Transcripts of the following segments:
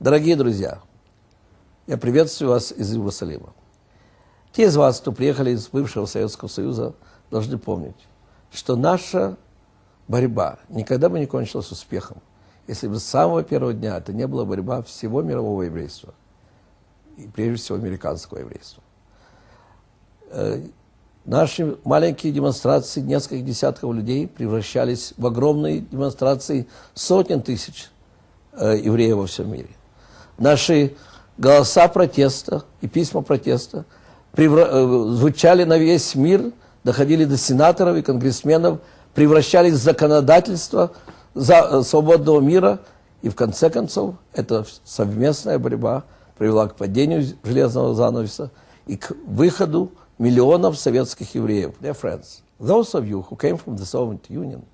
Дорогие друзья, я приветствую вас из Иерусалима. Те из вас, кто приехали из бывшего Советского Союза, должны помнить, что наша борьба никогда бы не кончилась успехом, если бы с самого первого дня это не была борьба всего мирового еврейства, и прежде всего американского еврейства. Наши маленькие демонстрации, несколько десятков людей, превращались в огромные демонстрации сотен тысяч евреев во всем мире. Наши голоса протеста и письма протеста звучали на весь мир, доходили до сенаторов и конгрессменов, превращались в законодательство свободного мира, и в конце концов эта совместная борьба привела к падению железного занавеса и к выходу миллионов советских евреев. Dear friends, those of you who came from the Soviet Union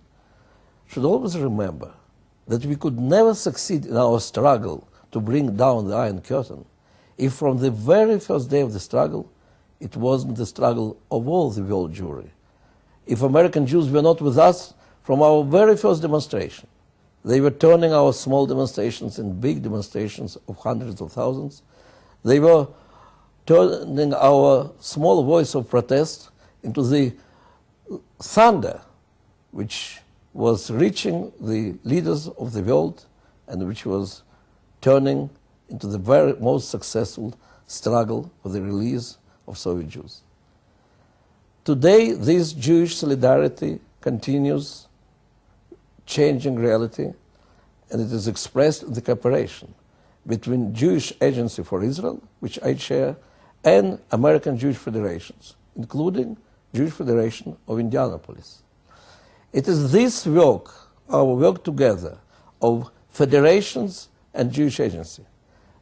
should always remember that we could never succeed in our struggle to bring down the Iron Curtain if from the very first day of the struggle it wasn't the struggle of all the world Jewry. If American Jews were not with us from our very first demonstration, they were turning our small demonstrations into big demonstrations of hundreds of thousands. They were turning our small voice of protest into the thunder which was reaching the leaders of the world and which was turning into the very most successful struggle for the release of Soviet Jews. Today, this Jewish solidarity continues changing reality, and it is expressed in the cooperation between Jewish Agency for Israel, which I chair, and American Jewish Federations, including Jewish Federation of Indianapolis. It is this work, our work together, of federations and Jewish Agency,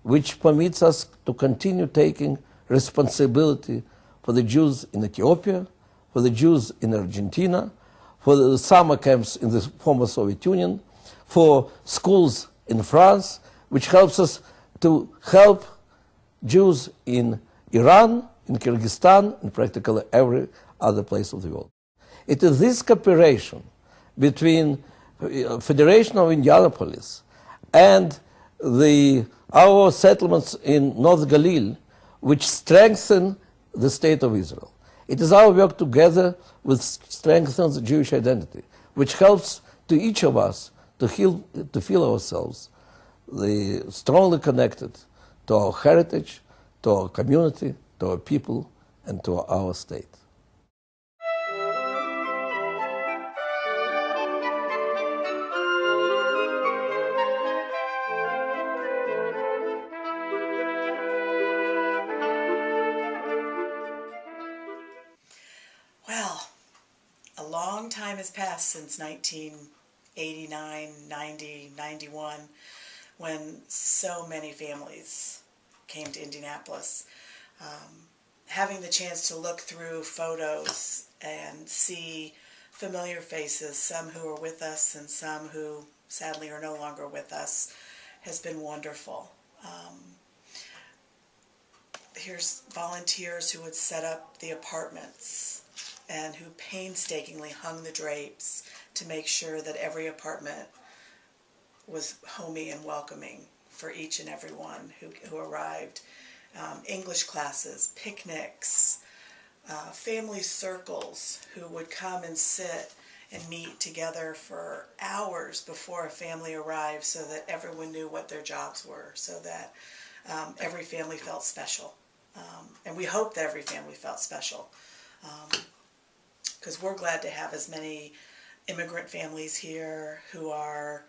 which permits us to continue taking responsibility for the Jews in Ethiopia, for the Jews in Argentina, for the summer camps in the former Soviet Union, for schools in France, which helps us to help Jews in Iran, in Kyrgyzstan, in practically every other place of the world. It is this cooperation between Federation of Indianapolis and our settlements in North Galil which strengthen the state of Israel. It is our work together which strengthens the Jewish identity, which helps to each of us to feel ourselves strongly connected to our heritage, to our community, to our people, and to our state. Well, a long time has passed since 1989, 90, 91, when so many families came to Indianapolis. Having the chance to look through photos and see familiar faces, some who are with us and some who sadly are no longer with us, has been wonderful. Here's volunteers who would set up the apartments and who painstakingly hung the drapes to make sure that every apartment was homey and welcoming for each and every one who arrived. English classes, picnics, family circles who would come and sit and meet together for hours before a family arrived so that everyone knew what their jobs were, so that every family felt special. And we hope that every family felt special, because we're glad to have as many immigrant families here who are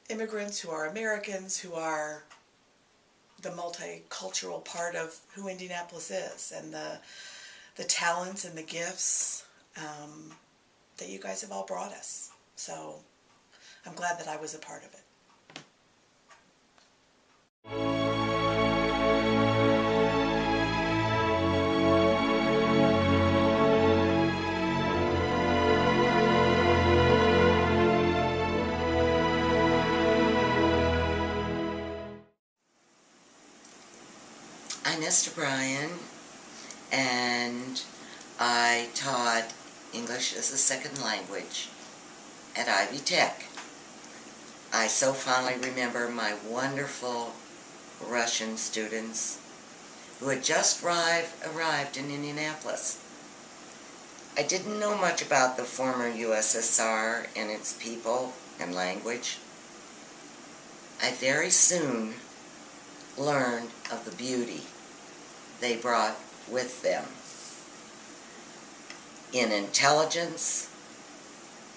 immigrants, who are Americans, who are the multicultural part of who Indianapolis is, and the talents and the gifts that you guys have all brought us. So I'm glad that I was a part of it. I'm Mr. Bryan, and I taught English as a second language at Ivy Tech. I so fondly remember my wonderful Russian students who had just arrived in Indianapolis. I didn't know much about the former USSR and its people and language. I very soon learned of the beauty they brought with them in intelligence,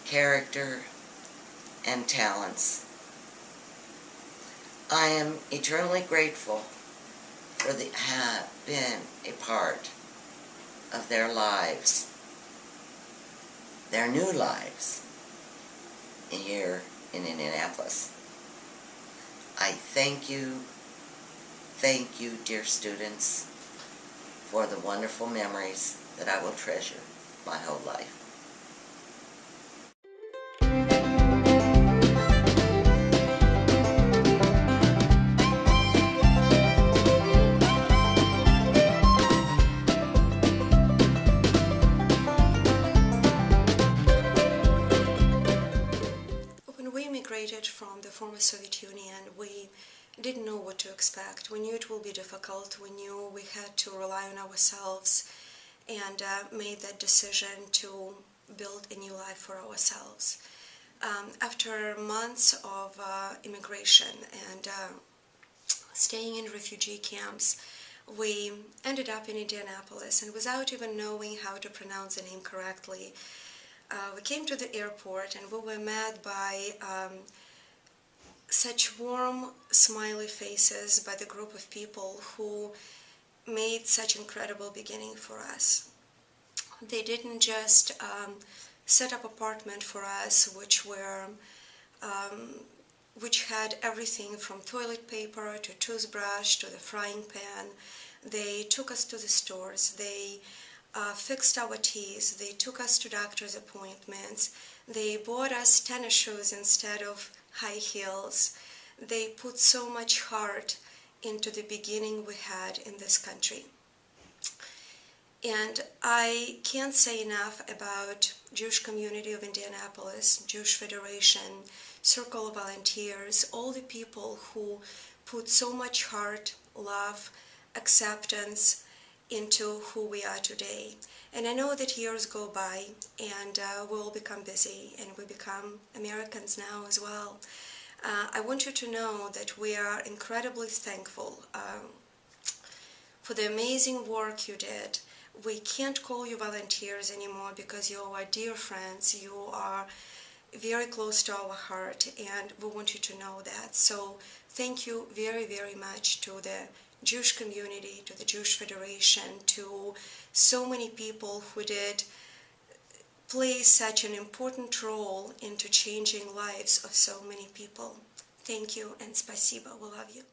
character, and talents. I am eternally grateful for have been a part of their lives, their new lives, here in Indianapolis. I thank you, dear students, for the wonderful memories that I will treasure my whole life. When we immigrated from the former Soviet Union, we didn't know what to expect. We knew it will be difficult. We knew we had to rely on ourselves, and made that decision to build a new life for ourselves. After months of immigration and staying in refugee camps, we ended up in Indianapolis, and without even knowing how to pronounce the name correctly, we came to the airport and we were met by such warm, smiley faces by the group of people who made such incredible beginning for us. They didn't just set up apartment for us, which had everything from toilet paper to toothbrush to the frying pan. They took us to the stores. They fixed our teeth. They took us to doctor's appointments. They bought us tennis shoes instead of high heels. They put so much heart into the beginning we had in this country. And I can't say enough about Jewish community of Indianapolis, Jewish Federation, Circle of Volunteers, all the people who put so much heart, love, acceptance into who we are today. And I know that years go by and we'll become busy and we become Americans now as well. I want you to know that we are incredibly thankful for the amazing work you did. We can't call you volunteers anymore because you are dear friends. You are very close to our heart, and we want you to know that. So thank you very, very much to the Jewish community, to the Jewish Federation, to so many people who did play such an important role into changing lives of so many people. Thank you and spasibo. We love you.